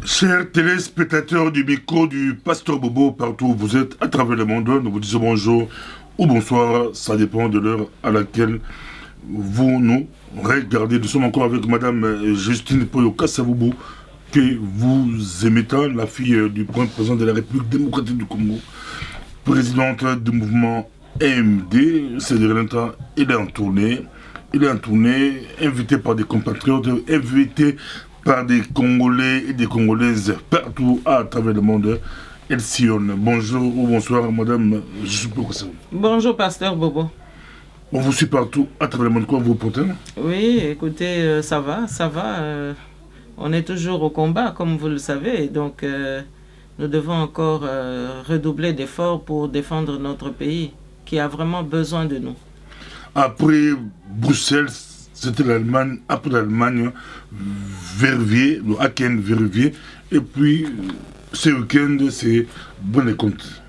Chers téléspectateurs du micro du Pasteur Bobo, partout où vous êtes à travers le monde, nous vous disons bonjour ou bonsoir, ça dépend de l'heure à laquelle vous nous regardez. Nous sommes encore avec Madame Justine Poyo-Kasavubu, que vous aimez tant, la fille du premier président de la République démocratique du Congo, présidente du mouvement MD. Ces derniers temps, il est en tournée. Il est en tournée, invité par des compatriotes, invité par des Congolais et des Congolaises partout à travers le monde. Elle sillonne. Bonjour ou bonsoir, Madame. Je suis pour ça. Bonjour, Pasteur Bobo. On vous suit partout à travers le monde. Quoi vous portez? Oui, écoutez, ça va, ça va. On est toujours au combat, comme vous le savez. Donc, nous devons encore redoubler d'efforts pour défendre notre pays, qui a vraiment besoin de nous. Après Bruxelles, c'était l'Allemagne. Après l'Allemagne, Verviers, le Haken Verviers. Et puis, ce week-end, c'est Bonne Compte.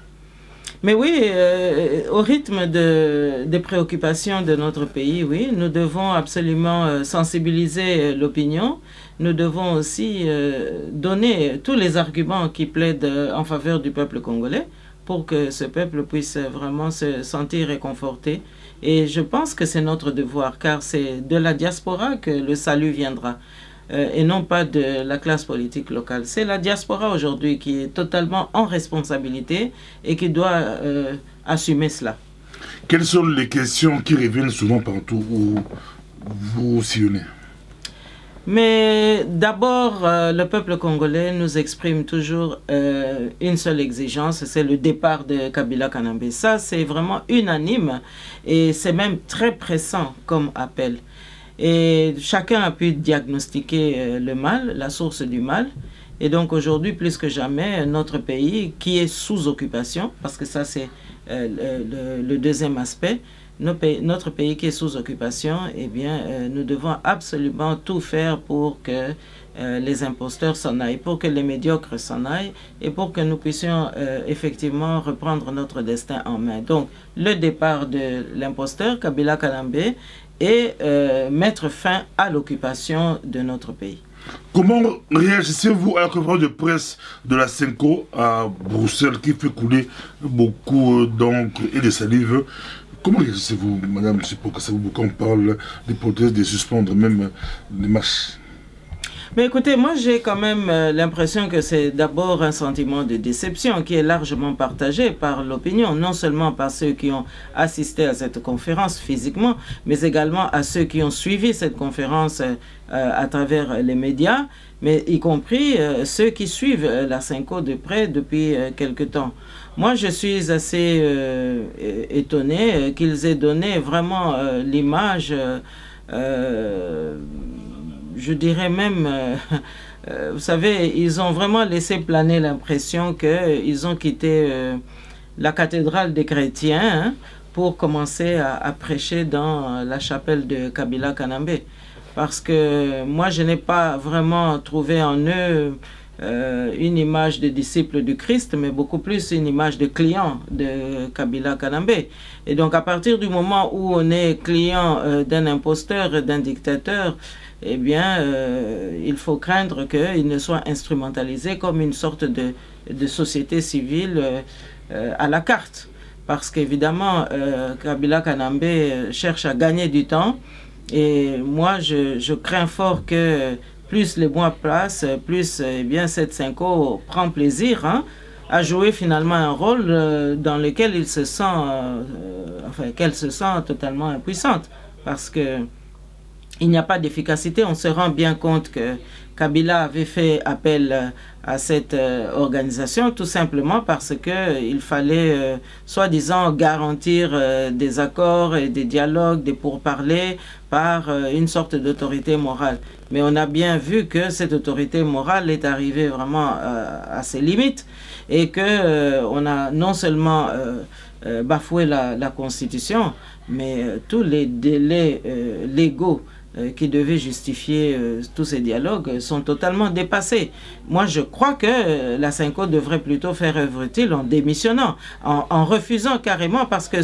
Mais oui, au rythme des préoccupations de notre pays, oui, nous devons absolument sensibiliser l'opinion. Nous devons aussi donner tous les arguments qui plaident en faveur du peuple congolais pour que ce peuple puisse vraiment se sentir réconforté. Et je pense que c'est notre devoir, car c'est de la diaspora que le salut viendra. Et non pas de la classe politique locale. C'est la diaspora aujourd'hui qui est totalement en responsabilité et qui doit assumer cela. Quelles sont les questions qui reviennent souvent partout où vous sillonnez? Mais d'abord, le peuple congolais nous exprime toujours une seule exigence, c'est le départ de Kabila Kanambe. Ça, c'est vraiment unanime et c'est même très pressant comme appel. Et chacun a pu diagnostiquer le mal, la source du mal. Et donc aujourd'hui, plus que jamais, notre pays qui est sous occupation, parce que ça c'est le deuxième aspect, notre pays qui est sous occupation, eh bien, nous devons absolument tout faire pour que les imposteurs s'en aillent, pour que les médiocres s'en aillent et pour que nous puissions effectivement reprendre notre destin en main. Donc, le départ de l'imposteur, Kabila Kanambe, et mettre fin à l'occupation de notre pays. Comment réagissez-vous à la conférence de presse de la Senko à Bruxelles qui fait couler beaucoup d'encre et de salive? Comment réagissez-vous, Madame Sipokasavubu, quand on parle d'hypothèse de suspendre même les marches? Mais écoutez, moi j'ai quand même l'impression que c'est d'abord un sentiment de déception qui est largement partagé par l'opinion, non seulement par ceux qui ont assisté à cette conférence physiquement, mais également à ceux qui ont suivi cette conférence à travers les médias, mais y compris ceux qui suivent la Senko de près depuis quelque temps. Moi, je suis assez étonné qu'ils aient donné vraiment l'image... je dirais même, vous savez, ils ont vraiment laissé planer l'impression qu'ils ont quitté la cathédrale des chrétiens hein, pour commencer à prêcher dans la chapelle de Kabila Kanambe. Parce que moi, je n'ai pas vraiment trouvé en eux une image de disciple du Christ, mais beaucoup plus une image de client de Kabila Kanambe. Et donc, à partir du moment où on est client d'un imposteur, d'un dictateur, eh bien, il faut craindre qu'il ne soit instrumentalisé comme une sorte de société civile à la carte. Parce qu'évidemment, Kabila Kanambe cherche à gagner du temps. Et moi, je crains fort que plus les mois passent, plus eh bien, cette Senko prend plaisir hein, à jouer finalement un rôle dans lequel il se sent, enfin, qu'elle se sent totalement impuissante. Parce que il n'y a pas d'efficacité. On se rend bien compte que Kabila avait fait appel à cette organisation tout simplement parce qu'il fallait, soi-disant, garantir des accords et des dialogues, des pourparlers par une sorte d'autorité morale. Mais on a bien vu que cette autorité morale est arrivée vraiment à ses limites et qu'on a non seulement bafoué la Constitution, mais tous les délais légaux qui devaient justifier tous ces dialogues sont totalement dépassés. Moi, je crois que la Senko devrait plutôt faire œuvre utile en démissionnant, en refusant carrément, parce que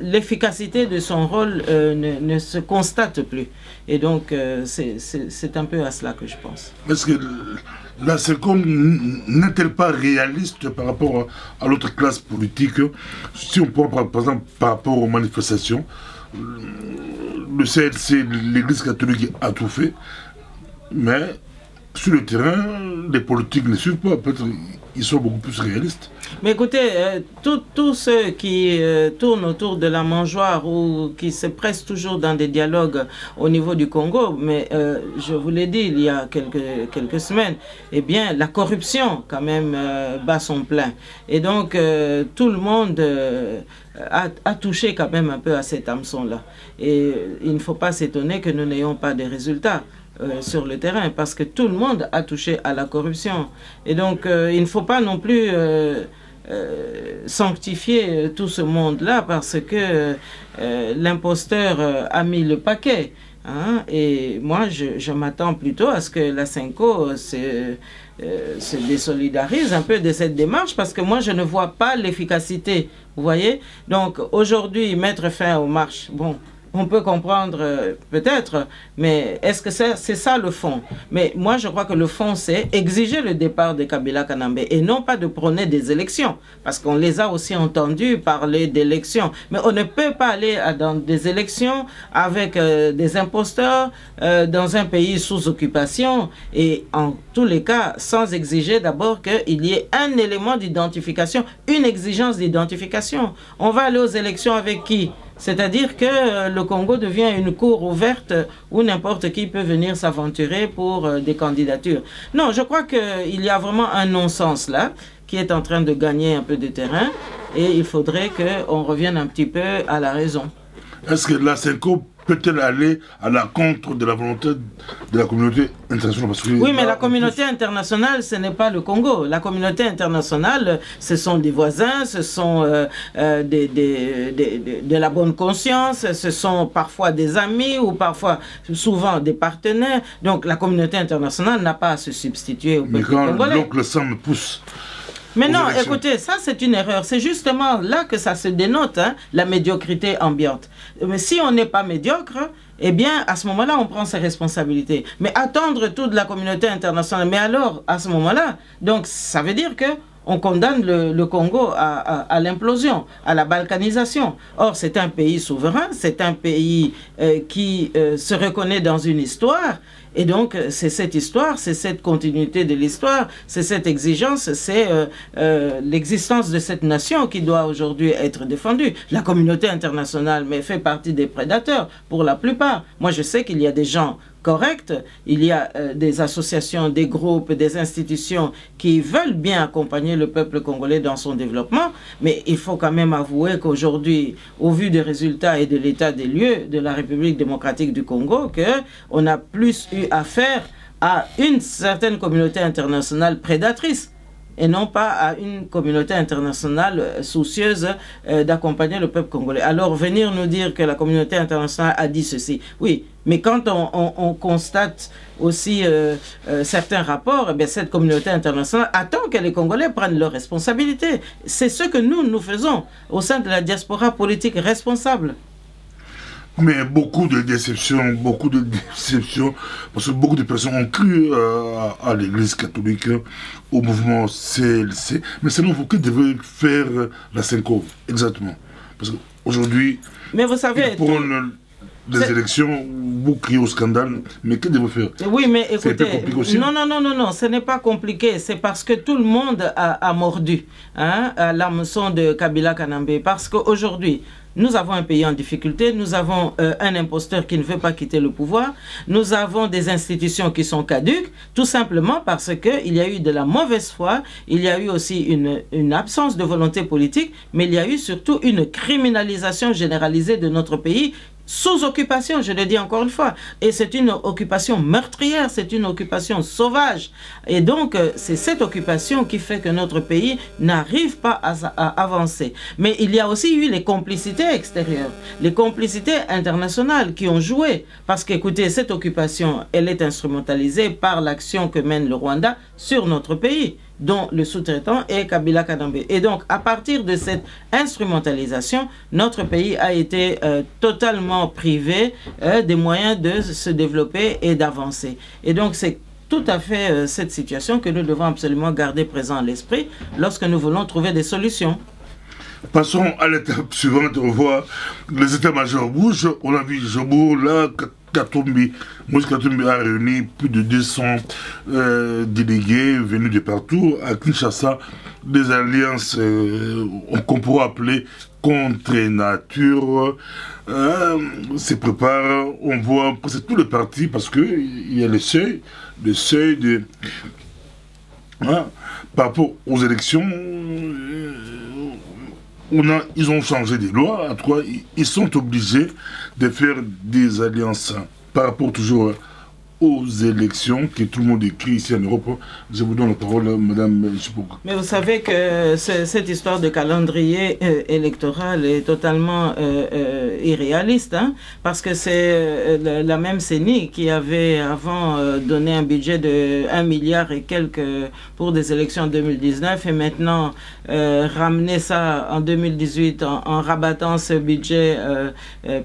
l'efficacité de son rôle ne se constate plus. Et donc, c'est un peu à cela que je pense. Est-ce que la Senko n'est-elle pas réaliste par rapport à l'autre classe politique? Si on prend par exemple par rapport aux manifestations, le CLC, l'Église catholique a tout fait, mais sur le terrain, les politiques ne suivent pas. Peut-être ils sont beaucoup plus réalistes. Mais écoutez, tous ceux qui tournent autour de la mangeoire ou qui se pressent toujours dans des dialogues au niveau du Congo, mais je vous l'ai dit il y a quelques semaines, eh bien la corruption quand même bat son plein. Et donc tout le monde a touché quand même un peu à cet hameçon-là. Et il ne faut pas s'étonner que nous n'ayons pas de résultats sur le terrain, parce que tout le monde a touché à la corruption. Et donc, il ne faut pas non plus sanctifier tout ce monde-là, parce que l'imposteur a mis le paquet. Hein, et moi, je m'attends plutôt à ce que la Senko se désolidarise un peu de cette démarche, parce que moi, je ne vois pas l'efficacité. Vous voyez? Donc, aujourd'hui, mettre fin aux marches, bon, on peut comprendre peut-être, mais est-ce que c'est ça le fond? Mais moi, je crois que le fond, c'est exiger le départ de Kabila Kanambe et non pas de prôner des élections. Parce qu'on les a aussi entendus parler d'élections. Mais on ne peut pas aller dans des élections avec des imposteurs dans un pays sous occupation et en tous les cas, sans exiger d'abord qu'il y ait un élément d'identification, une exigence d'identification. On va aller aux élections avec qui? C'est-à-dire que le Congo devient une cour ouverte où n'importe qui peut venir s'aventurer pour des candidatures. Non, je crois qu'il y a vraiment un non-sens là qui est en train de gagner un peu de terrain et il faudrait qu'on revienne un petit peu à la raison. Est-ce que la Senko peut-elle aller à l'encontre de la volonté de la communauté internationale? Parce que oui, mais la communauté internationale, ce n'est pas le Congo. La communauté internationale, ce sont des voisins, ce sont de la bonne conscience, ce sont parfois des amis ou parfois, souvent, des partenaires. Donc la communauté internationale n'a pas à se substituer au peuple congolais. Mais quand l'oncle Sam pousse... Mais non, écoutez, ça c'est une erreur. C'est justement là que ça se dénote, hein, la médiocrité ambiante. Mais si on n'est pas médiocre, eh bien, à ce moment-là, on prend ses responsabilités. Mais attendre tout de la communauté internationale, mais alors, à ce moment-là, donc ça veut dire que on condamne le Congo à l'implosion, à la balkanisation. Or, c'est un pays souverain, c'est un pays qui se reconnaît dans une histoire. Et donc, c'est cette histoire, c'est cette continuité de l'histoire, c'est cette exigence, c'est l'existence de cette nation qui doit aujourd'hui être défendue. La communauté internationale mais fait partie des prédateurs, pour la plupart. Moi, je sais qu'il y a des gens corrects, il y a des associations, des groupes, des institutions qui veulent bien accompagner le peuple congolais dans son développement, mais il faut quand même avouer qu'aujourd'hui, au vu des résultats et de l'état des lieux de la République démocratique du Congo, qu'on a plus eu affaire à une certaine communauté internationale prédatrice et non pas à une communauté internationale soucieuse d'accompagner le peuple congolais. Alors venir nous dire que la communauté internationale a dit ceci, oui, mais quand on constate aussi certains rapports, eh bien, cette communauté internationale attend que les Congolais prennent leurs responsabilités. C'est ce que nous faisons au sein de la diaspora politique responsable. Mais beaucoup de déceptions, parce que beaucoup de personnes ont cru à l'Église catholique, au mouvement CLC. Mais selon vous, que devait faire la Senko exactement? Parce qu'aujourd'hui, mais vous savez, pour des élections, vous criez au scandale, mais que devez faire? Oui, mais écoutez, non, ce n'est pas compliqué, c'est parce que tout le monde a mordu hein, à l'hameçon de Kabila Kanambe, parce qu'aujourd'hui, nous avons un pays en difficulté, nous avons un imposteur qui ne veut pas quitter le pouvoir, nous avons des institutions qui sont caduques, tout simplement parce qu'il y a eu de la mauvaise foi, il y a eu aussi une absence de volonté politique, mais il y a eu surtout une criminalisation généralisée de notre pays, sous occupation, je le dis encore une fois. Et c'est une occupation meurtrière, c'est une occupation sauvage. Et donc, c'est cette occupation qui fait que notre pays n'arrive pas à avancer. Mais il y a aussi eu les complicités extérieures, les complicités internationales qui ont joué. Parce qu'écoutez, cette occupation, elle est instrumentalisée par l'action que mène le Rwanda sur notre pays, dont le sous-traitant est Kabila Kadambe. Et donc, à partir de cette instrumentalisation, notre pays a été totalement privé des moyens de se développer et d'avancer. Et donc, c'est tout à fait cette situation que nous devons absolument garder présent à l'esprit lorsque nous voulons trouver des solutions. Passons à l'étape suivante. On voit les états-majors bougent. On a vu Jobo, là, Katumbi. Moïse Katumbi a réuni plus de 200 délégués venus de partout. À Kinshasa, des alliances qu'on pourrait appeler contre nature se préparent. On voit presque tous les partis parce qu'il y a le seuil de... par rapport aux élections, ils ont changé des lois, en tout cas, ils sont obligés de faire des alliances par rapport toujours aux élections que tout le monde écrit ici en Europe. Je vous donne la parole, Madame Chipok. Mais vous savez que cette histoire de calendrier électoral est totalement irréaliste, hein, parce que c'est la même CENI qui avait avant donné un budget de 1 milliard et quelques pour des élections en 2019 et maintenant ramener ça en 2018 en rabattant ce budget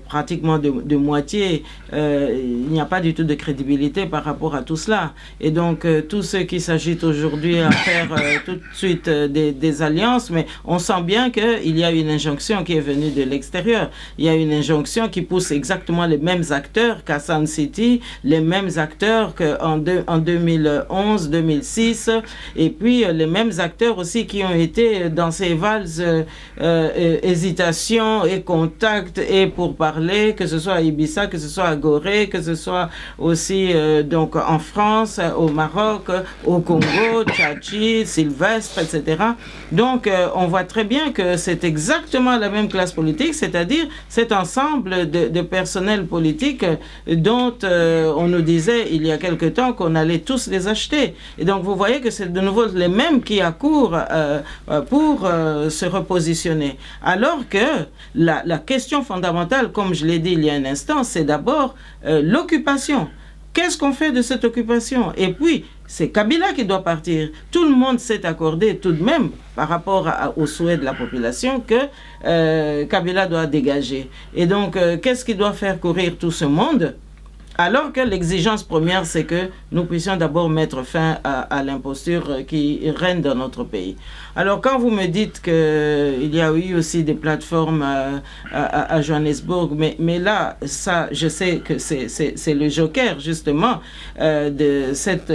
pratiquement de moitié. Il n'y a pas du tout de crédibilité par rapport à tout cela. Et donc, tous ceux qui s'agitent aujourd'hui à faire tout de suite des alliances, mais on sent bien qu'il y a une injonction qui est venue de l'extérieur. Il y a une injonction qui pousse exactement les mêmes acteurs qu'à Sun City, les mêmes acteurs qu'en 2011, 2006, et puis les mêmes acteurs aussi qui ont été dans ces valses hésitations et contacts et pour parler, que ce soit à Ibiza, que ce soit à Gorée, que ce soit aussi donc en France, au Maroc, au Congo, Tchatchi, Sylvestre, etc. Donc on voit très bien que c'est exactement la même classe politique, c'est-à-dire cet ensemble de personnel politique dont on nous disait il y a quelque temps qu'on allait tous les acheter. Et donc vous voyez que c'est de nouveau les mêmes qui accourent pour se repositionner. Alors que la question fondamentale, comme je l'ai dit il y a un instant, c'est d'abord l'occupation. Qu'est-ce qu'on fait de cette occupation? Et puis, c'est Kabila qui doit partir. Tout le monde s'est accordé tout de même par rapport aux souhaits de la population que Kabila doit dégager. Et donc, qu'est-ce qui doit faire courir tout ce monde? Alors que l'exigence première, c'est que nous puissions d'abord mettre fin à l'imposture qui règne dans notre pays. Alors, quand vous me dites qu'il y a eu aussi des plateformes à Johannesburg, mais là, ça, je sais que c'est le joker, justement, de cette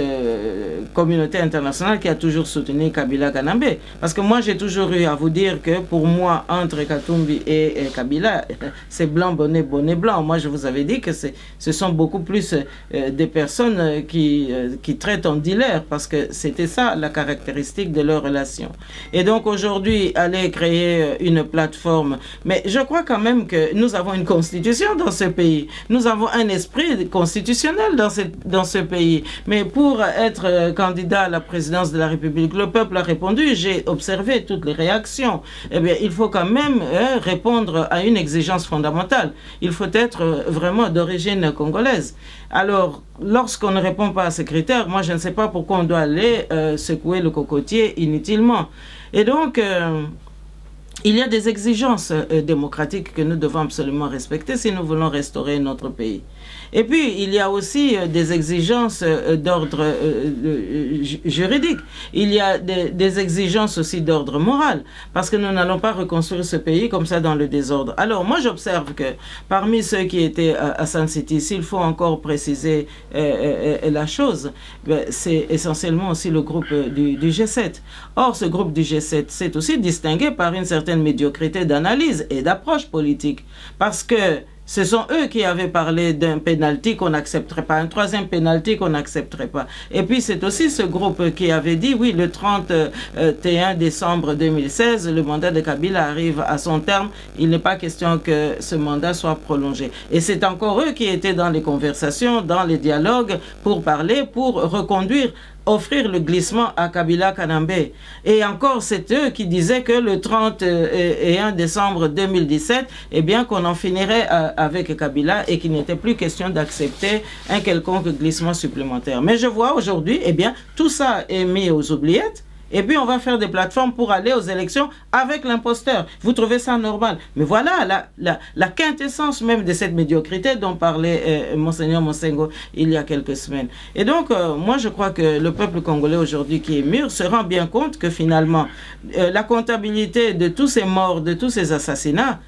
communauté internationale qui a toujours soutenu Kabila Kadambe. Parce que moi, j'ai toujours eu à vous dire que pour moi, entre Katumbi et Kabila, c'est blanc, bonnet, bonnet blanc. Moi, je vous avais dit que ce sont beaucoup plus des personnes qui traitent en dealer, parce que c'était ça la caractéristique de leur relation. Et donc aujourd'hui, aller créer une plateforme, mais je crois quand même que nous avons une constitution dans ce pays, nous avons un esprit constitutionnel dans ce pays, mais pour être candidat à la présidence de la République, le peuple a répondu, j'ai observé toutes les réactions, eh bien il faut quand même répondre à une exigence fondamentale, il faut être vraiment d'origine congolaise. Alors, lorsqu'on ne répond pas à ces critères, moi je ne sais pas pourquoi on doit aller secouer le cocotier inutilement. Et donc, il y a des exigences démocratiques que nous devons absolument respecter si nous voulons restaurer notre pays. Et puis, il y a aussi des exigences d'ordre juridique. Il y a des exigences aussi d'ordre moral, parce que nous n'allons pas reconstruire ce pays comme ça dans le désordre. Alors, moi, j'observe que parmi ceux qui étaient à Sun City, s'il faut encore préciser la chose, c'est essentiellement aussi le groupe du G7. Or, ce groupe du G7 s'est aussi distingué par une certaine médiocrité d'analyse et d'approche politique, parce que Ce sont eux qui avaient parlé d'un pénalty qu'on n'accepterait pas, un troisième pénalty qu'on n'accepterait pas. Et puis c'est aussi ce groupe qui avait dit, oui, le 31 décembre 2016, le mandat de Kabila arrive à son terme. Il n'est pas question que ce mandat soit prolongé. Et c'est encore eux qui étaient dans les conversations, dans les dialogues, pour parler, pour reconduire, offrir le glissement à Kabila Kanambe. Et encore, c'est eux qui disaient que le 31 décembre 2017, eh bien, qu'on en finirait avec Kabila et qu'il n'était plus question d'accepter un quelconque glissement supplémentaire. Mais je vois aujourd'hui, eh bien, tout ça est mis aux oubliettes. Et puis on va faire des plateformes pour aller aux élections avec l'imposteur. Vous trouvez ça normal? Mais voilà la quintessence même de cette médiocrité dont parlait Monseigneur Monsengo il y a quelques semaines. Et donc, moi je crois que le peuple congolais aujourd'hui qui est mûr se rend bien compte que finalement, la comptabilité de tous ces morts, de tous ces assassinats,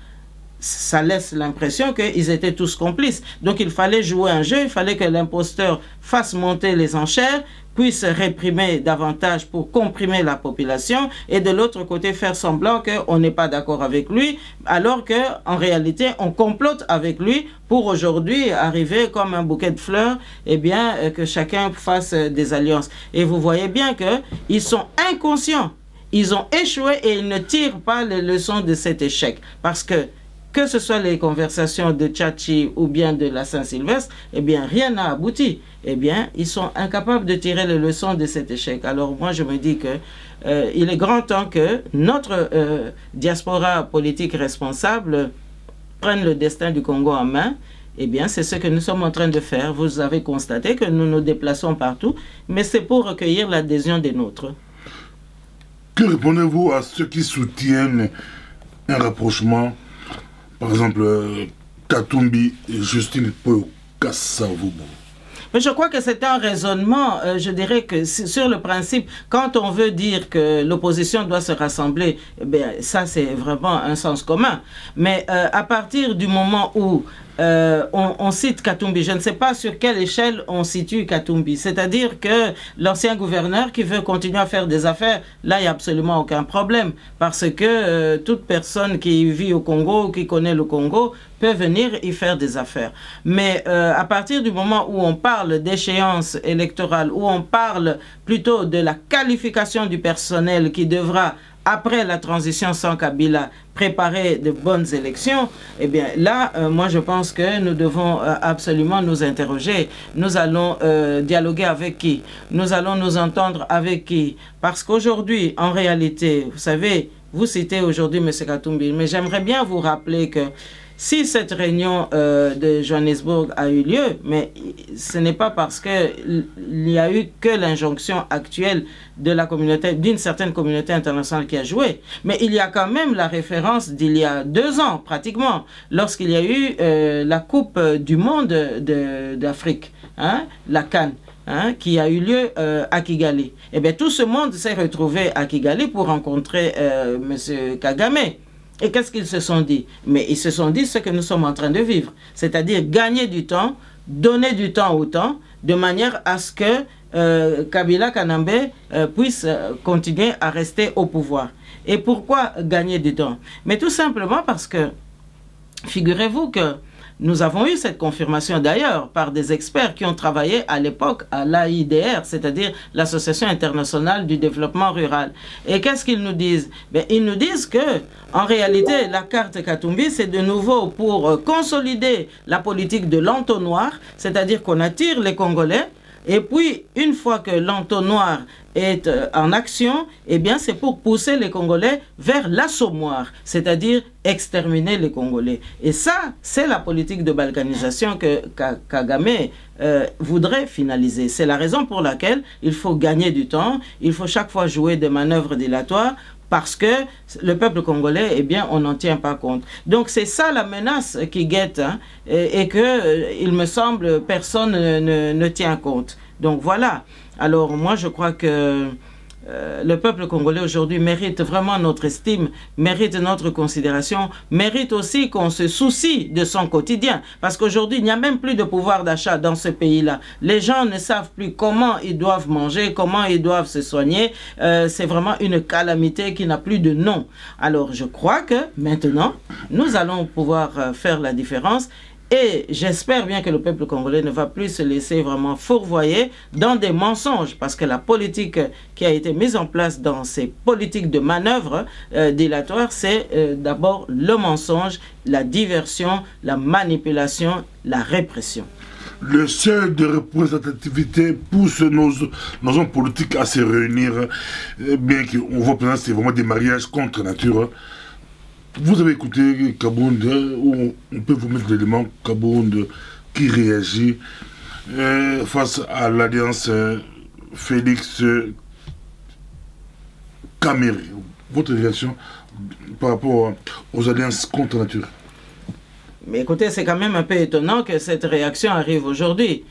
ça laisse l'impression qu'ils étaient tous complices. Donc il fallait jouer un jeu, il fallait que l'imposteur fasse monter les enchères, puisse réprimer davantage pour comprimer la population et de l'autre côté faire semblant qu'on n'est pas d'accord avec lui, alors qu'en réalité on complote avec lui pour aujourd'hui arriver comme un bouquet de fleurs, et bien que chacun fasse des alliances. Et vous voyez bien qu'ils sont inconscients, ils ont échoué et ils ne tirent pas les leçons de cet échec. Parce que ce soit les conversations de Tchatchi ou bien de la Saint-Sylvestre, eh bien, rien n'a abouti. Eh bien, ils sont incapables de tirer les leçons de cet échec. Alors, moi, je me dis que il est grand temps que notre diaspora politique responsable prenne le destin du Congo en main. Eh bien, c'est ce que nous sommes en train de faire. Vous avez constaté que nous nous déplaçons partout, mais c'est pour recueillir l'adhésion des nôtres. Que répondez-vous à ceux qui soutiennent un rapprochement, par exemple, Katumbi et Justine Kasavubu? Mais je crois que c'est un raisonnement, je dirais que sur le principe, quand on veut dire que l'opposition doit se rassembler, eh bien, ça c'est vraiment un sens commun. Mais à partir du moment où on cite Katumbi, je ne sais pas sur quelle échelle on situe Katumbi. C'est-à-dire que l'ancien gouverneur qui veut continuer à faire des affaires, là, il n'y a absolument aucun problème. Parce que toute personne qui vit au Congo, qui connaît le Congo, peut venir y faire des affaires. Mais à partir du moment où on parle d'échéance électorale, où on parle plutôt de la qualification du personnel qui devra, après la transition sans Kabila, préparer de bonnes élections, eh bien là, moi je pense que nous devons absolument nous interroger. Nous allons dialoguer avec qui? Nous allons nous entendre avec qui? Parce qu'aujourd'hui, en réalité, vous savez, vous citez aujourd'hui M. Katumbi, mais j'aimerais bien vous rappeler que si cette réunion de Johannesburg a eu lieu, mais ce n'est pas parce qu'il n'y a eu que l'injonction actuelle de la communauté, d'une certaine communauté internationale qui a joué, mais il y a quand même la référence d'il y a 2 ans, pratiquement, lorsqu'il y a eu la Coupe du Monde d'Afrique, hein, la CAN. Hein, qui a eu lieu à Kigali. Eh bien, tout ce monde s'est retrouvé à Kigali pour rencontrer M. Kagame. Et qu'est-ce qu'ils se sont dit? Mais ils se sont dit ce que nous sommes en train de vivre, c'est-à-dire gagner du temps, donner du temps au temps, de manière à ce que Kabila Kanambe puisse continuer à rester au pouvoir. Et pourquoi gagner du temps? Mais tout simplement parce que, figurez-vous que nous avons eu cette confirmation d'ailleurs par des experts qui ont travaillé à l'époque à l'AIDR, c'est-à-dire l'Association internationale du développement rural. Et qu'est-ce qu'ils nous disent? Ben, ils nous disent que, en réalité, la carte Katumbi, c'est de nouveau pour consolider la politique de l'entonnoir, c'est-à-dire qu'on attire les Congolais. Et puis, une fois que l'entonnoir est en action, eh bien, c'est pour pousser les Congolais vers l'assommoir, c'est-à-dire exterminer les Congolais. Et ça, c'est la politique de balkanisation que Kagame voudrait finaliser. C'est la raison pour laquelle il faut gagner du temps, il faut chaque fois jouer des manœuvres dilatoires, parce que le peuple congolais, eh bien, on n'en tient pas compte. Donc c'est ça la menace qui guette, hein, et que, il me semble, personne ne tient compte. Donc voilà. Alors moi je crois que le peuple congolais aujourd'hui mérite vraiment notre estime, mérite notre considération, mérite aussi qu'on se soucie de son quotidien. Parce qu'aujourd'hui, il n'y a même plus de pouvoir d'achat dans ce pays-là. Les gens ne savent plus comment ils doivent manger, comment ils doivent se soigner. C'est vraiment une calamité qui n'a plus de nom. Alors, je crois que maintenant, nous allons pouvoir faire la différence Et j'espère bien que le peuple congolais ne va plus se laisser vraiment fourvoyer dans des mensonges, parce que la politique qui a été mise en place dans ces politiques de manœuvre dilatoire, c'est d'abord le mensonge, la diversion, la manipulation, la répression. Le seuil de représentativité pousse nos hommes politiques à se réunir, bien qu'on voit que c'est vraiment des mariages contre nature. Vous avez écouté Kabound, où on peut vous mettre l'élément Kabound qui réagit face à l'alliance Félix Kamerhe. Votre réaction par rapport aux alliances contre nature? Mais écoutez, c'est quand même un peu étonnant que cette réaction arrive aujourd'hui.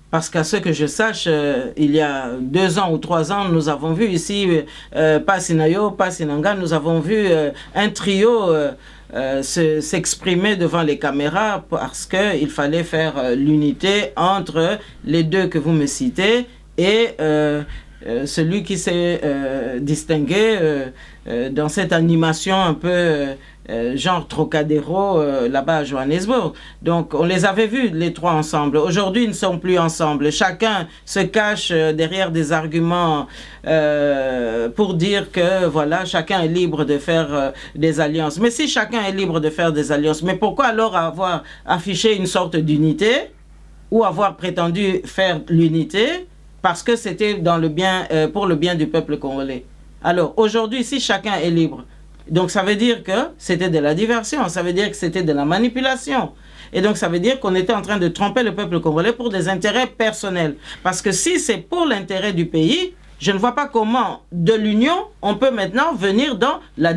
Parce qu'à ce que je sache, il y a 2 ans ou 3 ans, nous avons vu ici, pas Sinayo, pas Sinanga, nous avons vu un trio s'exprimer devant les caméras parce qu'il fallait faire l'unité entre les deux que vous me citez et celui qui s'est distingué dans cette animation un peu genre Trocadéro là-bas à Johannesburg. Donc on les avait vus les trois ensemble. Aujourd'hui ils ne sont plus ensemble. Chacun se cache derrière des arguments pour dire que voilà, chacun est libre de faire des alliances. Mais si chacun est libre de faire des alliances, mais pourquoi alors avoir affiché une sorte d'unité ou avoir prétendu faire l'unité parce que c'était dans le bien, pour le bien du peuple congolais? Alors aujourd'hui, si chacun est libre, donc ça veut dire que c'était de la diversion, ça veut dire que c'était de la manipulation. Et donc ça veut dire qu'on était en train de tromper le peuple congolais pour des intérêts personnels. Parce que si c'est pour l'intérêt du pays, je ne vois pas comment de l'union, on peut maintenant venir dans la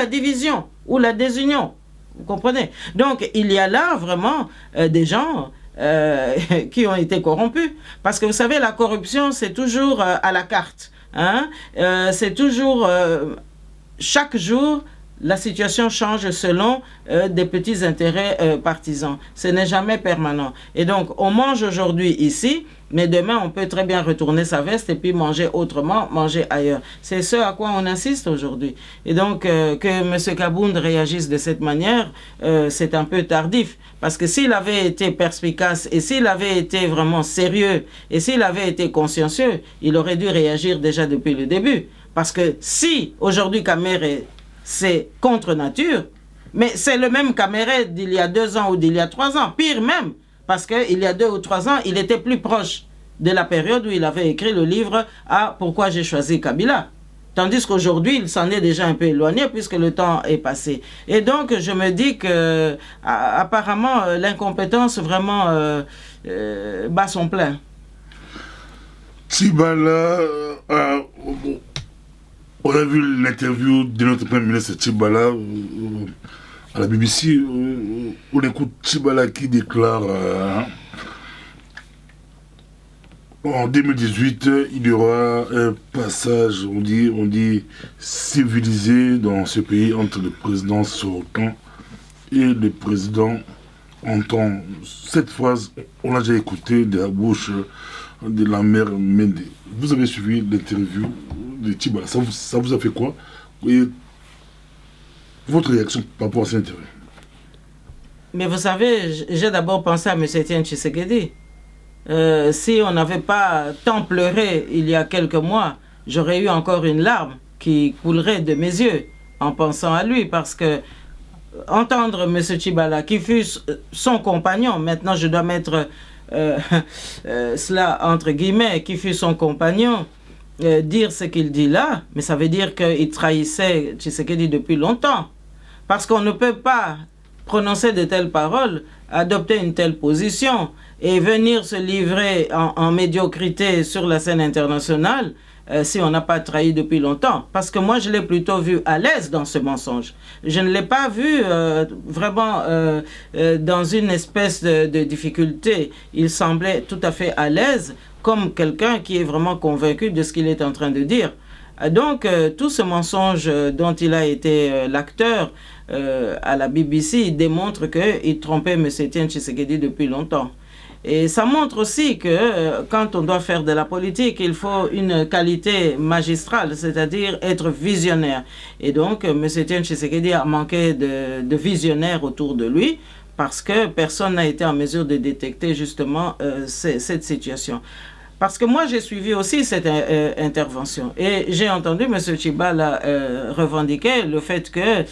division ou la désunion. Vous comprenez? Donc il y a là vraiment des gens qui ont été corrompus. Parce que vous savez, la corruption, c'est toujours à la carte. Hein? C'est toujours... chaque jour, la situation change selon des petits intérêts partisans. Ce n'est jamais permanent. Et donc, on mange aujourd'hui ici, mais demain, on peut très bien retourner sa veste et puis manger autrement, manger ailleurs. C'est ce à quoi on insiste aujourd'hui. Et donc, que M. Kabound réagisse de cette manière, c'est un peu tardif. Parce que s'il avait été perspicace et s'il avait été vraiment sérieux et s'il avait été consciencieux, il aurait dû réagir déjà depuis le début. Parce que si aujourd'hui Kamerhe c'est contre nature, mais c'est le même Kamerhe d'il y a 2 ans ou d'il y a 3 ans, pire même, parce qu'il y a 2 ou 3 ans, il était plus proche de la période où il avait écrit le livre « Ah, pourquoi j'ai choisi Kabila ?» Tandis qu'aujourd'hui, il s'en est déjà un peu éloigné puisque le temps est passé. Et donc, je me dis que apparemment, l'incompétence vraiment bat son plein. Tshibala, on a vu l'interview de notre premier ministre Tshibala à la BBC. On écoute Tshibala qui déclare en 2018, il y aura un passage, on dit civilisé dans ce pays entre le président sortant et le président entend. Cette phrase, on l'a déjà écoutée de la bouche de la mère Mende. Vous avez suivi l'interview de Tshibala, ça vous a fait quoi? Et votre réaction par rapport à cette interview? Mais vous savez, j'ai d'abord pensé à M. Etienne Tshisekedi. Si on n'avait pas tant pleuré il y a quelques mois, j'aurais eu encore une larme qui coulerait de mes yeux en pensant à lui, parce que entendre M. Tshibala, qui fut son compagnon, maintenant je dois mettre cela entre guillemets, qui fut son compagnon, dire ce qu'il dit là, mais ça veut dire qu'il trahissait Tshisekedi depuis longtemps. Parce qu'on ne peut pas prononcer de telles paroles, adopter une telle position et venir se livrer en médiocrité sur la scène internationale si on n'a pas trahi depuis longtemps. Parce que moi, je l'ai plutôt vu à l'aise dans ce mensonge. Je ne l'ai pas vu vraiment dans une espèce de difficulté. Il semblait tout à fait à l'aise, comme quelqu'un qui est vraiment convaincu de ce qu'il est en train de dire. Donc, tout ce mensonge dont il a été l'acteur à la BBC démontre qu'il trompait M. Etienne Tshisekedi depuis longtemps. Et ça montre aussi que quand on doit faire de la politique, il faut une qualité magistrale, c'est-à-dire être visionnaire. Et donc, M. Etienne Tshisekedi a manqué de visionnaire autour de lui parce que personne n'a été en mesure de détecter justement cette situation. Parce que moi, j'ai suivi aussi cette intervention et j'ai entendu M. Tshibala revendiquer le fait que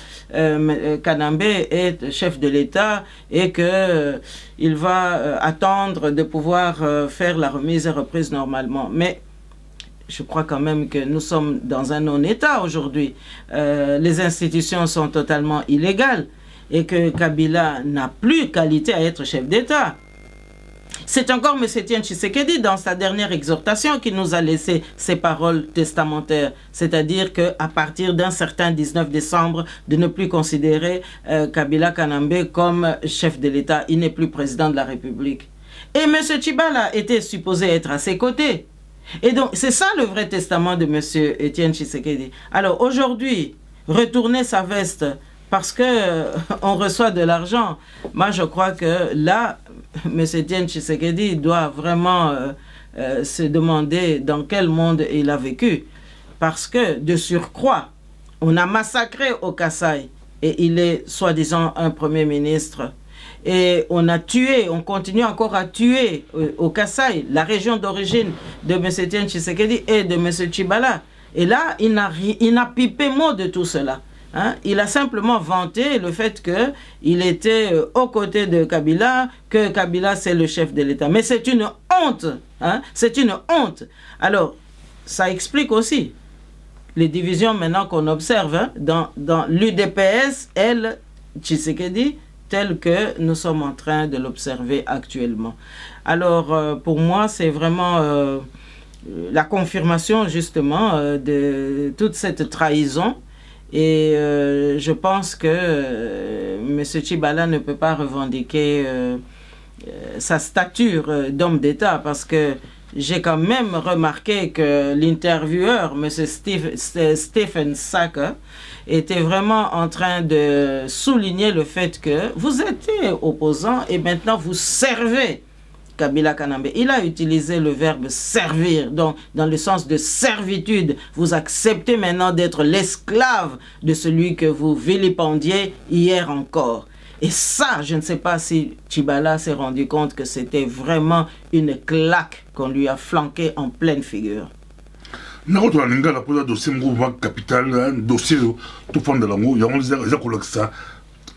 Kanambe est chef de l'État et qu'il va attendre de pouvoir faire la remise et reprise normalement. Mais je crois quand même que nous sommes dans un non-État aujourd'hui. Les institutions sont totalement illégales et que Kabila n'a plus qualité à être chef d'État. C'est encore M. Etienne Tshisekedi dans sa dernière exhortation qui nous a laissé ses paroles testamentaires, c'est-à-dire qu'à partir d'un certain 19 décembre, de ne plus considérer Kabila Kanambe comme chef de l'État, il n'est plus président de la République. Et M. Tshibala était supposé être à ses côtés. Et donc, c'est ça le vrai testament de M. Etienne Tshisekedi. Alors aujourd'hui, retourner sa veste parce qu'on reçoit de l'argent, moi je crois que là, M. Etienne Tshisekedi doit vraiment se demander dans quel monde il a vécu. Parce que, de surcroît, on a massacré au Kasaï et il est soi-disant un premier ministre. Et on a tué, on continue encore à tuer au Kasaï, la région d'origine de M. Etienne Tshisekedi et de M. Tshibala. Et là, il n'a pipé mot de tout cela. Hein? Il a simplement vanté le fait qu'il était aux côtés de Kabila, que Kabila c'est le chef de l'État. Mais c'est une honte. Hein? C'est une honte. Alors, ça explique aussi les divisions maintenant qu'on observe hein, dans l'UDPS, elle, Tshisekedi, tel que nous sommes en train de l'observer actuellement. Alors, pour moi, c'est vraiment la confirmation, justement, de toute cette trahison. Et je pense que M. Tshibala ne peut pas revendiquer sa stature d'homme d'État, parce que j'ai quand même remarqué que l'intervieweur, M. Stephen Saka, était vraiment en train de souligner le fait que vous étiez opposant et maintenant vous servez Kabila Kanambe. Il a utilisé le verbe servir, donc dans le sens de servitude. Vous acceptez maintenant d'être l'esclave de celui que vous vilipendiez hier encore. Et ça, je ne sais pas si Tshibala s'est rendu compte que c'était vraiment une claque qu'on lui a flanquée en pleine figure. Nakoto alinga la posa dossier mrouva capital dossier tout fond de l'amour il y a on les ça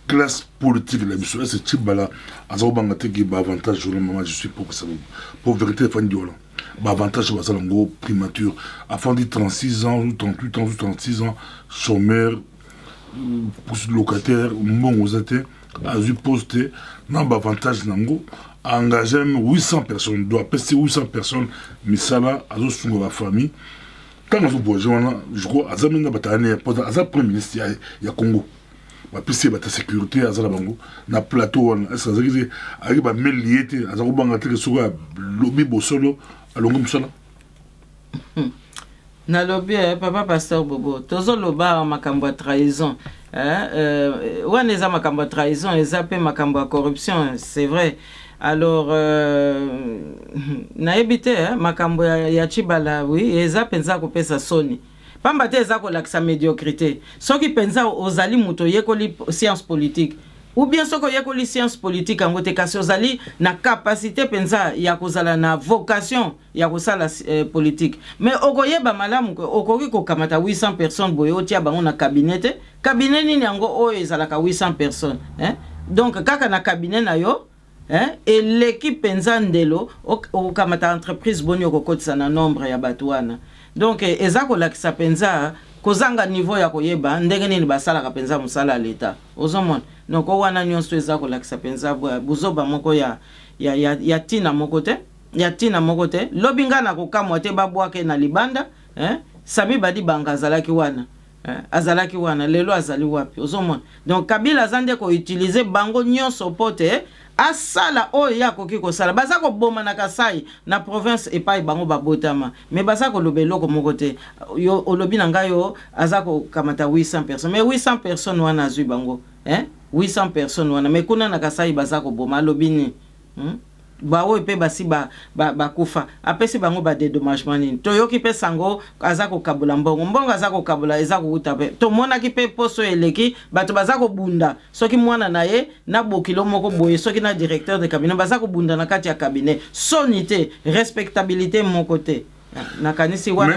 classe politique la mission c'est Tshibala azobanga te ki ba avantage le moment je suis pour que ça pour vérité fan diola ba avantage ba salango primature afin de 36 ans ou 38 ans ou 36 ans chômeur locataire bon aux athées a eu posté non ba avantage nango engagé 800 personnes doit passer 800 personnes mais ça là azo sunga la famille. Quand je crois que le premier ministre du Congo, la sécurité, le plateau, na lobby papa pasteur Bobo tozo loba makambo ya trahison wana eza makambo ya trahison eza pe makambo ya corruption c'est vrai. Alors nayebi te makambo ya Tshibala oui eza penza kopesa soni pamba te eza kolakisa médiocrité soki penza ozali muto yekoli science politique ou bien soko yekoli science politique ango te kasi ozali na capacité penza ya kozala na vocation ya kosala politique mais okoyeba malamu okoki kokamata 800 personnes boye otia bango na cabinet cabinet nini yango oyo ezalaka 800 personnes hein? Donc kaka na cabinet na yo hein? Et l'équipe Penzandelo au kamata entreprise boni okokotisa na nombre ya batwana. Donc eza kolakisa penza kozanga niveau ya koyeba ndenge nini basala ka penza musala l'État. Ozomona. Donc wana nyonso eza kolakisa penza buzoba moko ya tina moko te. Ya tina moko te. Lobinga na kokamwa te babwake na libanda, hein? Sami badi banga azalaki wana. Azalaki wana lelo azali wapi. Ozomona. Donc Kabila zande ko utiliser bango nyonso pote asala oyo ya koki kosala baza ko boma na Kasai na province epai bango babotama mais baza ko lobeloko moko te yo olobi na ngayo azako kamata 800 personnes mais 800 personnes wana azui bango hein 800 personnes wana mais kuna na Kasai baza ko boma lobini baoyo pe basi bakufa apesi bango badédommagement nini toyoki pe sango aza kokabula mbongo aza kokabula eza kouta pe tomonaki pe poso eleki bato baza kobunda soki mwana na ye na bokilo moko boye soki na directeur de cabinet baza kobunda na kati ya cabinet soni te respectabilité moko te nakanisi wana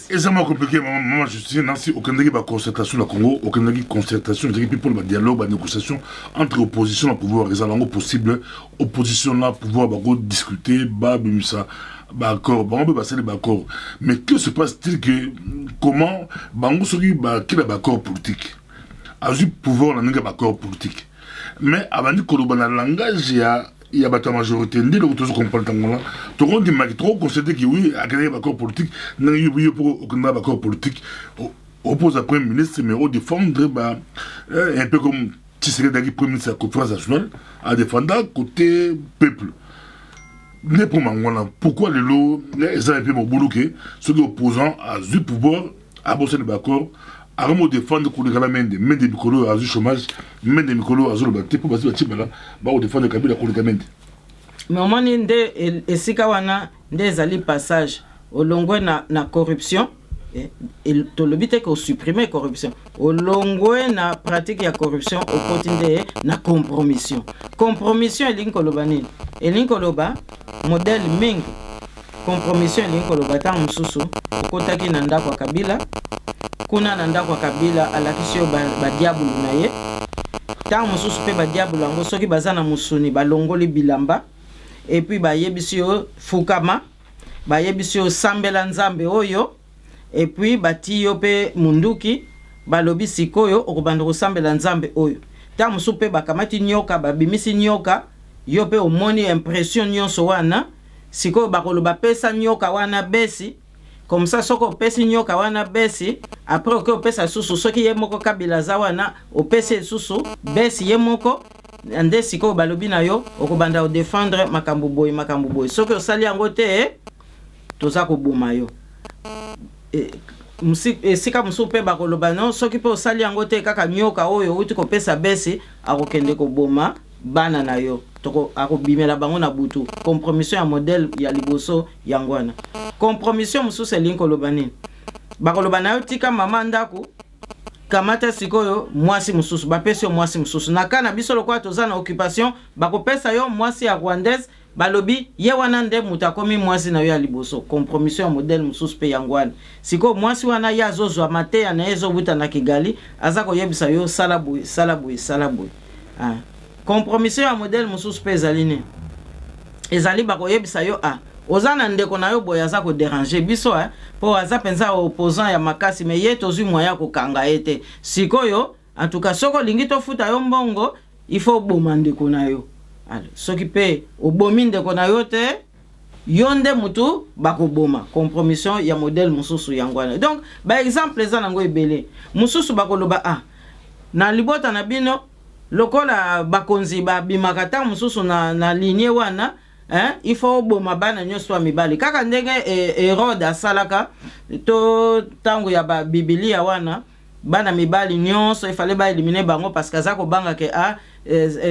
ezama compliqué maman Justine nansi okendeki ba concertation na Congo okendeki concertation ezaki pour le dialogue ba négociation entre opposition na pouvoir ezala ngo possible opposition na pouvoir ba go discuter ba bimisa ba accord ba on peut passer ba accord mais que se passe-t-il que comment bango soki ba kila ba accord politique azu pouvoir na nga ba accord politique mais abandi koloba na langage il y a la majorité, ni le retour comprendre là. Tout le monde dit trop considéré que oui, à créer un accord politique, n'a eu pour aucun accord politique, oppose à premier ministre, mais au défendre, un peu comme si c'était d'ailleurs premier ministre à la conférence nationale, à défendre côté peuple. Mais pour moi, pourquoi les lots, les un peu mon boulot que ceux qui opposants à du pouvoir, à bosser les accords, à vraiment défendre pour les gamins, mais des micros à du chômage, mais des micros à du bâti pour passer le là, bah on défend le Kabila pour les gamins. Mais au moment où et si kawana des alliés passage au longo na corruption et to le but est qu'on supprimer corruption au longo na pratique ya corruption au quotidien na compromission elinkoloba elinkoloba modèle ming compromission elinkoloba ta mususu okotaki na ndako Kabila kuna na ndako Kabila alakisio ba diabulu na ye ta mususu pe ba diabulu ngo soki bazana musuni balongoli bilamba et puis ba yebisio fukama ba yebisio sambela nzambe oyo et puis bati yo pe munduki balobi sikoyo okubanda kosambela nzambe oyo ta mususu pe bakamati nyoka babimisi nyoka yo pe omoni impression nyonso wana sikoyo bakoloba pesa nyoka wana besi comme ça soko pesi nyoka wana besi après ok opesa susu soki ye moko Kabila za wana opesi susu besi ye moko ande siko balobi na yo okobanda o défendre makambo boy soki osali yango te toza koboma yo sika musu pe bakoloba non soki pe osali yango te kaka nyoka oyo uti kopesa besi akokende koboma bana na yo toko akobimela bango na butu compromission ya modèle ya liboso yangwana compromission musu se linkoloba nini bakoloba na yo tika mama ndako kamata sikoyo mwasi mususu bapesi yo mwasi mususu na kana biso lokwa toza na occupation bakopesa yo mwasi ya rwandaise balobi ye wana nde mutakomi mwasi na yo ya liboso compromission ya modèle mususu pe yangwana siko mwasi wana ya zozwa mateya na ezo buta na Kigali aza koyebisa yo salaboy compromission ya modèle mususu pe ezali ezali bakoyebisa yo ozana ndeko na yo boya za ko déranger biso po aza penza opposant ya makasi mais ye tozui moya ko kanga ete sikoyo en tout cas soko lingi to futa yo mbongo il faut boma ndeko na yo alors soki pe obomi ndeko na yo te yonde mutu bakoboma compromission ya modèle mususu yangwana donc ba exemple eza nango ebele mususu bakoloba na libota na bino lokola bakonzi babimaka ta mususu na ligne wana il faut boma bana nyonso ya mibali kaka ndenge Herode asalaka to tango ya ba Biblia wana bana mibali nyonso il fallait ba éliminer bango parce que aza ko banga ke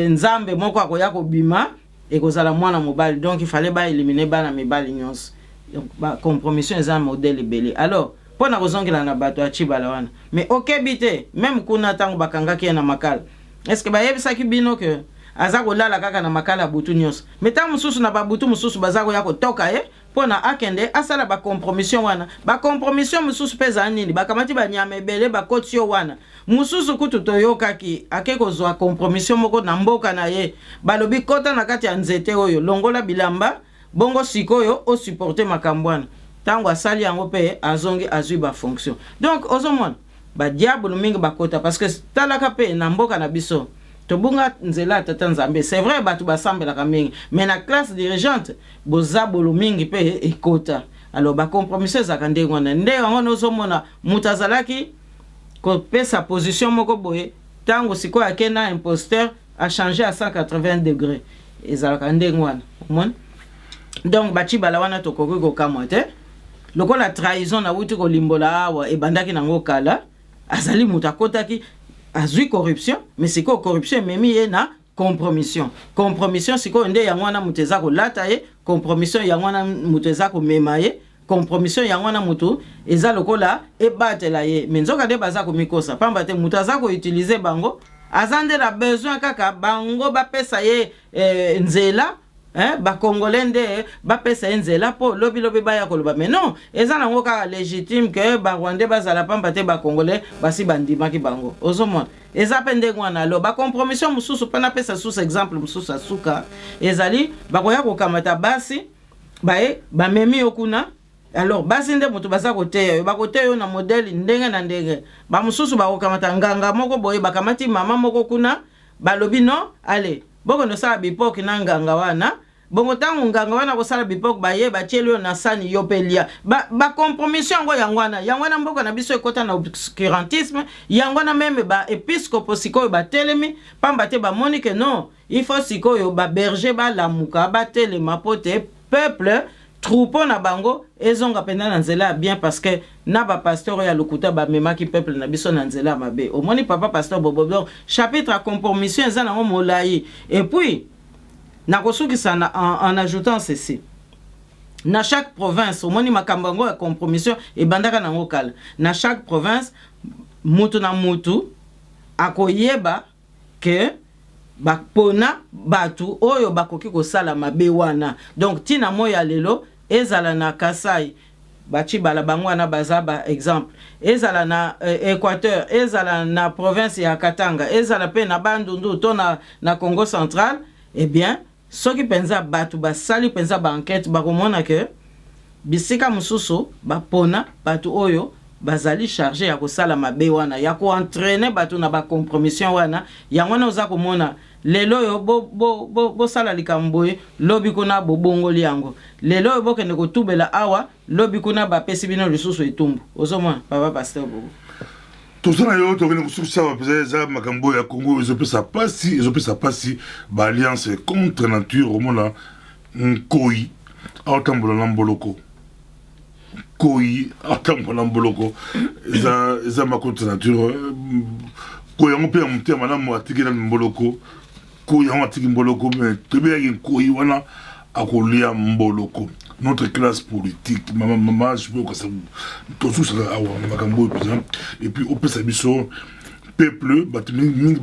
nzambe moko akoya ko bima ekozala mwana mobali donc il fallait ba éliminer bana mibali nyonso donc ba compromission eza modèle ebele alors pona kozongela na bato ya Chibala wana mais okebite même kuna tango bakangaki na makala est-ce que ba yebisaki bino que aza kolala kaka na makala butu nyonso meta mususu na babutu mususu baza ko ya kotoka pona akende asala ba compromission wana ba compromission mususu peza nini bakamati banyama ebele bakoti yo wana mususu kutu toyokaki akekozwa compromission moko na mboka na ye balobi kota na kati ya nzete oyo longola bilamba bongo sikoyo o supporter makambwana tango asali yango pe azongi azui ba fonction donc ozomona ba diable mingi bakota parce que talaka pe na mboka na biso tobunga nzela tata nzambe c'est vrai batu basambela kamingi mais na classe dirigeante bozabolo mingi pe ekota alors ba compromission za kande ngwana nde ngona ozomona mutazalaki ko pesa position moko boye tango siko akena imposteur a changé à 180 degrés ezalaka nde ngwana mon donc bachi bala wana tokoki ko kamote lokola trahison na wuti ko limbola awa ebandaki nango kala azali mutakotaki azui corruption mais c'est quoi corruption memi na compromission. Compromission siko nde yango wana mutu eza kolata ye, compromission yango wana mutu eza komema ye, compromission yango wana mutu eza lokola ebatela ye. Mais nzoka nde baza komikosa pamba te mutu aza koutilize bango azande la besoin kaka bango bapesa ye nzela. Ba Congolais nde ba pesa nzela po lobi baya koloba. Mais non, eza nango ka légitime que ba Rwandais bazala pamba te ba Congolais basi bandimaki bango. Ozomona eza pende ngwana lo ba compromission mususu pana pesa sous exemple mususu asuka ezali bakoya kokamata basi bae ba memi okuna. Alors basi nde mutu baza koteya ba koteya na modèle ndenge na ndenge ba mususu ba kokamata nganga moko boye bakamati mama moko kuna balobi non allez boko no sala bipoki na nganga wana bongo tango nganga wana ko sala bipoki baye ba tielo na sani yopelia ba compromission ngo yangwana mboko na biso ekota na obscurantisme yangwana même ba episcopo sikoyo ba telemi pamba te ba moni que non il faut sikoyo ba berger ba lamuka ba telema pote peuple troupeau na bango ezonga penda na nzela bien parce que na ba pasteur ya lokuta ba memaki peuple na biso na nzela mabe omoni papa pasteur Bobo. Donc chapitre à compromission eza na molai et puis na kosukisa en ajoutant ceci na chaque province omoni makambango ya compromission et bandaka na ngokala na chaque province mutu na mutu akoyeba que bakpona batu oyo bakoki kosala mabe wana. Donc tina moya lelo ezala na Kasai bachi bala bango na bazaba exemple ezala na Équateur ezala na province ya Katanga ezala pe na Bandundu to na Congo central. Eh bien soki penza batu basali penza ba enquête bakomona que bisika mususu bapona batu oyo bazali chargé ya kosala mabe wana ya ko entraîner batu na ba compromission wana yango na oza komona lelo yo bo sala likamboye lobi kuna bobongoli yango lelo yo bokende kotubela awa lobi kuna bapesi bino lisusu etumbu ozomona papa pasteur Bobo tout ça yo to kene kususa bapeza makambo ya Congo ezopesa pasi ba alliance contre nature omona nkoi atambola na mboloko koi atambola mboloko eza ma contre nature ko yango pe mutema na mo atikela mboloko ko yango atiki mboloko mais tebe ya koi wana akolia mboloko notre classe politique maman je peux que ça tout ça awa makambo et puis au peut ça biso peuple batmingi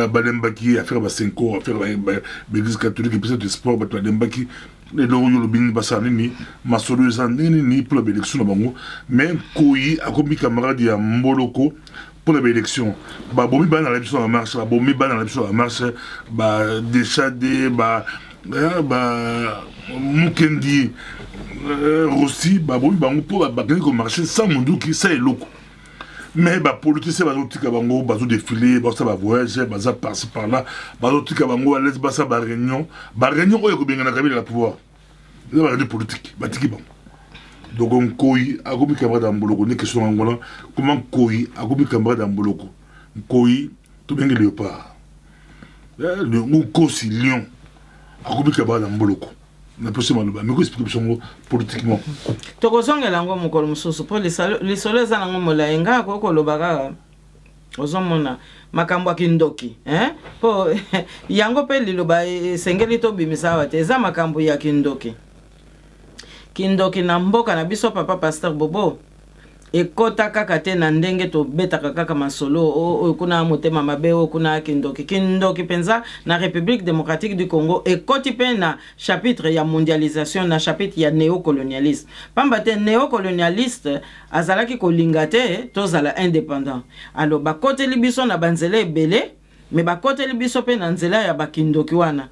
badembaki affaire ba 5 ans affaire ba l'église catholique et puis de sport badembaki les logo yo lobini basani ni masolo ezandini ni pour la élection na bango mais koi akomi camarade ya mboloko pour la élection ba bomi ba na la biso na marche ba bomi ba na la biso na marche ba déchadé ba Mukendi Rossi ba bomi bango pour ba gagner comme marché sans munduki ça est loco mais ba politicien ba zotika bango ba zo défiler ba ça ba voyage ba za par là ba zotika bango à l'aise ba ça ba réunion oyo ko benga na kabila la pouvoir c'est ba politique ba tiki bango donc on koi akomi camarade amboloko ne question ngona comment koi akomi camarade amboloko koi to benga léopard le ngosi lion akomi camarade amboloko na possible maloba mais ko explication politiquement to kozongela ngo mokolo mususu pour les soleza nango molaenga ko lobaka ozomona makambo kindoki po yango pe liloba sengeli to bimisa wate eza makambo ya kindoki na mboka na biso papa pasteur Bobo ekota kaka te na ndenge to betaka kaka masolo kuna motema mabe kuna kindoki penza na République démocratique du Congo ekoti pe na chapitre ya mondialisation na chapitre ya néocolonialisme pamba te néocolonialiste azalaki kolinga te tozala indépendant alors bakoteli biso na banzela ebele mais bakoteli biso pe na nzela ya bakindoki wana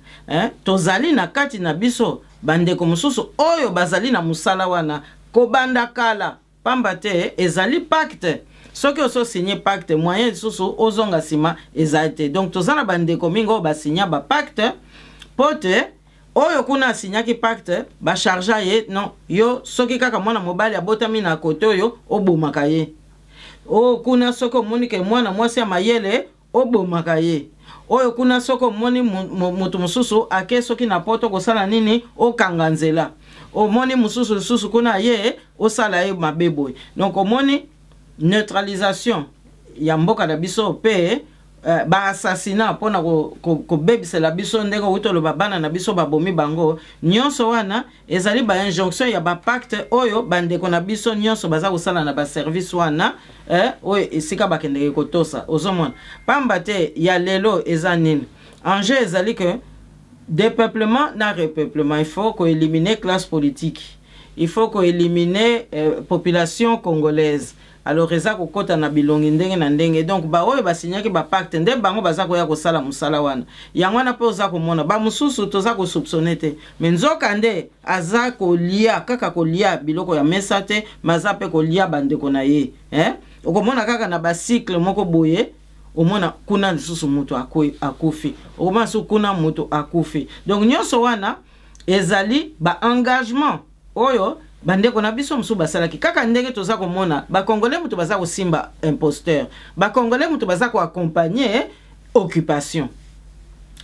tozali na kati na biso bandeko mususu oyo bazali na musala wana kobanda kala pamba te ezali pacte soki oso signé pacte moyen susu ozonga sima ezate donc tozana bandeko mingo ba signa ba pacte pote oyo kuna signaki pacte ba charger ye non yo soki kaka mwana mobali abotami na koto oyo obomaka ye o kuna soko monike mwana mwasi ya mayele obomaka ye oyo kuna soko moni mutu mususu ake soki na poto kosala nini okanga nzela omoni mususu kuna ye osala ye mabeboy donc omoni neutralisation ya mboka na biso pe ba assassinat pona ko bebisela biso ndenge utolo babana na biso babomi bango nyonso wana ezali ba injonction ya ba pacte oyo bandeko na biso nyonso baza kosala na ba service wana oyo esika bakendeke kotosa ozomona pamba te ya lelo eza nini enjeu ezali que dépeuplement na repeuplement il faut qu'on élimine classe politique il faut qu'on élimine population congolaise alors eza kokota na bilongi ndenge na ndenge donc ba oyo basinyaki ba pacte nde bango baza koya kosala musala wana yango wana pe oza komona ba mususu toza ko soupçonner te mais nzoka nde aza kolia kaka kolia biloko ya mesa te maza pe kolia bandeko na ye okomona kaka na ba cycle moko boye omona kuna lisusu mutu akufi okomona su kuna mutu akufi donc nyonso wana ezali ba engagement oyo bandeko na biso musu basalaki kaka ndenge toza komona ba congolais mutu baza ko simba imposteur ba congolais mutu baza ko accompagner occupation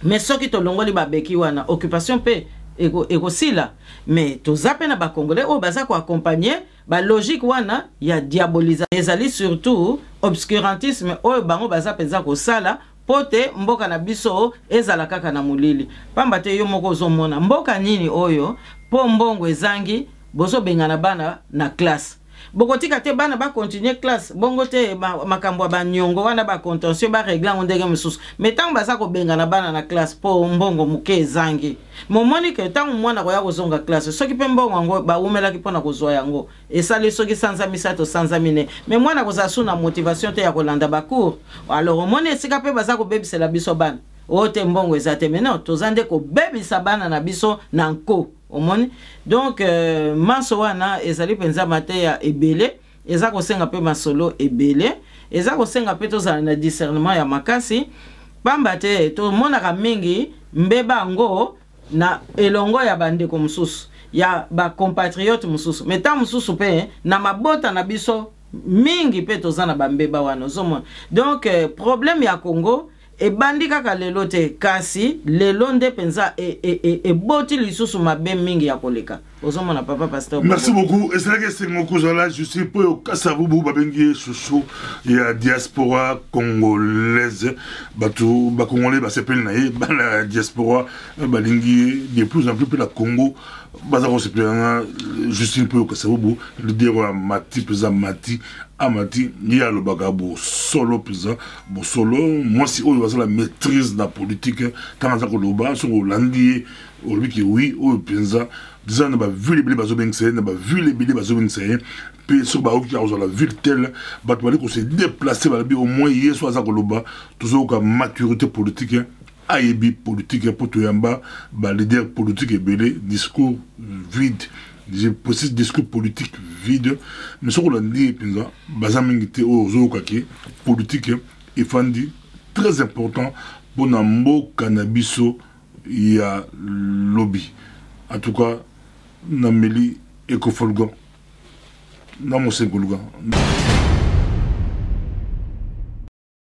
mais soki to longoli ba beki wana occupation pe ego sila mais toza pe na ba congolais o baza ko accompagner ba logique wana ya diabolisation ezali surtout obscurantisme oyo bango baza penza ko sala pote mboka na biso ezala kaka na mulili pamba te yo moko ozomona mboka nini oyo po mbongo ezangi bozo bengana bana na classe bokotika te bana ba continuer classe bongo te makambo ba nyongo wana ba contention ba régler ndenge mususu mais tant baza ko bengana bana na classe po mbongo muke ezangi momoni ke tant mwana ko ya kozonga classe soki pe mbongo ngo ba umela ki pona kozwa yango esali soki sanza misato sanza mine mais mwana ko zasuna motivation te ya kolanda ba cours alors omoni esika pe baza ko bebisela biso bana ote mbongo ezate meno tozande ko bebisa bana na biso na nko omoni donc maso wana ezali penza mate ya ebele eza kosenga pe masolo ebele eza kosenga pe tozala na discernement ya makasi pamba te to monaka mingi mbeba ngo na elongo ya bandeko mususu ya ba compatriote mususu meta mususu pe na mabota na biso mingi pe tozana bambeba wana ozomona donc problème ya Congo e bandi kaka lelo te kasi lelo nde penza e boti lisusu mabe mingi ya koleka ozomona papa pasteur merci beaucoup esalaki esengo kozala justice po oyo kasa bubu babengi chouchou ya diaspora congolaise bato bakongolais basepeli na ye bana diaspora balingi de plus en plus pe la Congo baza kosepelanga justice po oyo kasa bubu leader ya mati peza mati amati ya lobaka solo peza solo moi si oyo baza la maîtrise de la politique tant ça koloba so hollandie olobi ki oui oyo penza disant na ba vu les billes bazo bengse na ba vu les billes bazo bengse pe so ba oki azo la ville telle bato bali ko se déplacer ba bi au moins hier so za koloba toujours ka maturité politique ayebi politique pour toyamba ba leader politique ebele discours vide je précise discours politique vide mais ce qu'on a dit penza baza mingité ozo kaki politique et fandi très important pour nambo cannabiso ya lobby en tout cas nameli ekofolgan na mosengoluga